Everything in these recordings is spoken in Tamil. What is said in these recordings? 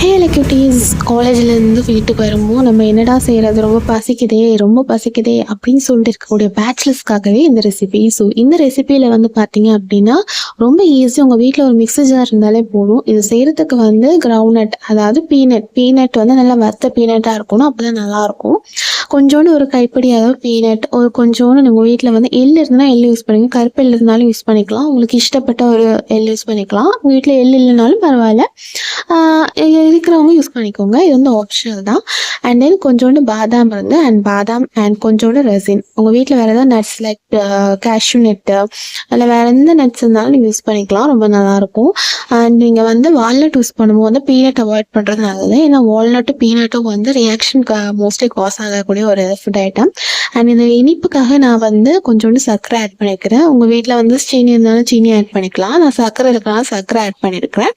ஹேல குட்டீஸ், காலேஜ்லேருந்து வீட்டுக்கு வரும்போது நம்ம என்னடா செய்கிறது, ரொம்ப பசிக்குதே அப்படின்னு சொல்லிட்டு இருக்கக்கூடிய பேச்சுலர்ஸ்க்காகவே இந்த ரெசிபி. ஸோ இந்த ரெசிபியில் வந்து பார்த்தீங்க அப்படின்னா ரொம்ப ஈஸி. உங்கள் வீட்டில் ஒரு மிக்ஸி ஜார் இருந்தாலே போதும். இது செய்கிறதுக்கு வந்து கிரவுண்ட்நட், அதாவது பீனட் வந்து நல்லா வறுத்த பீனட்டாக இருக்கணும், அப்போ தான் நல்லாயிருக்கும். கொஞ்சோண்டு ஒரு கைப்பிடி அதாவது பீனட், ஒரு கொஞ்சோண்டு உங்கள் வீட்டில் வந்து எள் இருந்தால் எள் யூஸ் பண்ணிங்க, கருப்பு எள் இருந்தாலும் யூஸ் பண்ணிக்கலாம், உங்களுக்கு இஷ்டப்பட்ட ஒரு எள் யூஸ் பண்ணிக்கலாம். உங்கள் வீட்டில் எள் இல்லைனாலும் பரவாயில்ல, இருக்கிறவங்க யூஸ் பண்ணிக்கோங்க. இது வந்து ஆப்ஷனல் தான். அண்ட் தென் கொஞ்சோண்டு பாதாம் இருந்து அண்ட் கொஞ்சோண்டு ரெசின். உங்கள் வீட்டில் வேறு ஏதாவது நட்ஸ் லைக் கேஷ்யூ நட்டு இல்லை வேறு எந்த நட்ஸ் இருந்தாலும் நீங்கள் யூஸ் பண்ணிக்கலாம், ரொம்ப நல்லாயிருக்கும். அண்ட் நீங்கள் வந்து வால்நட் யூஸ் பண்ணும்போது வந்து பீனட் அவாய்ட் பண்ணுறது நல்லது. ஏன்னா வால்நட்டும் பீனட்டும் வந்து ரியாக்ஷனுக்கு மோஸ்ட்லி காஸ் ஆகக்கூடிய ஒரு ஃபுட் ஐட்டம். அண்ட் இந்த இனிப்புக்காக நான் வந்து கொஞ்சோண்டு சர்க்கரை ஆட் பண்ணியிருக்கிறேன். உங்கள் வீட்டில் வந்து சீனி இருந்தாலும் சீனி ஆட் பண்ணிக்கலாம். நான் சர்க்கரை இருக்கிறனால சர்க்கரை ஆட் பண்ணியிருக்கிறேன்.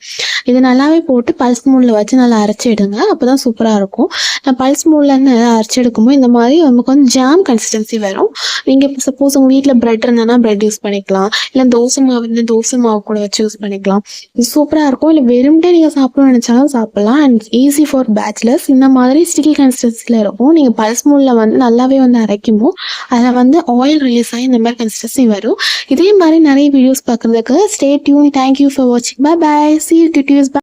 இது நல்லாவே போட்டு பல்ஸ் மூடில் வச்சு நல்லா அரைச்சி எடுங்க, அப்போ தான் சூப்பராக இருக்கும். நான் பல்ஸ் மூடிலேருந்து நல்லா அரைச்சி எடுக்கும்போது இந்த மாதிரி நமக்கு வந்து ஜாம் கன்சிஸ்டன்சி வரும். நீங்கள் இப்போ சப்போஸ் உங்கள் வீட்டில் ப்ரெட் இருந்ததுன்னா ப்ரெட் யூஸ் பண்ணிக்கலாம், இல்லை தோசை மாவு வந்து தோசை மாவு கூட வச்சு யூஸ் பண்ணிக்கலாம். இது சூப்பராக இருக்கும். இல்லை வெறும்ட்டே நீங்கள் சாப்பிடணும்னு நினச்சாலும் சாப்பிட்லாம். And easy for bachelors. இந்த மாதிரி ஸ்டிக்கி கன்சிஸ்டன்சியில் இருக்கும். நீங்கள் பல்ஸ் மூடில் வந்து நல்லாவே வந்து அரைக்கும்போது அதில் வந்து ஆயில் ரிலீஸ் ஆகி இந்த மாதிரி கன்சிஸ்டன்சி வரும். இதே மாதிரி நிறைய வீடியோஸ் பார்க்குறதுக்கு ஸ்டே டியூன். தேங்க்யூ ஃபார் வாட்சிங். Bye bye. See you cuties.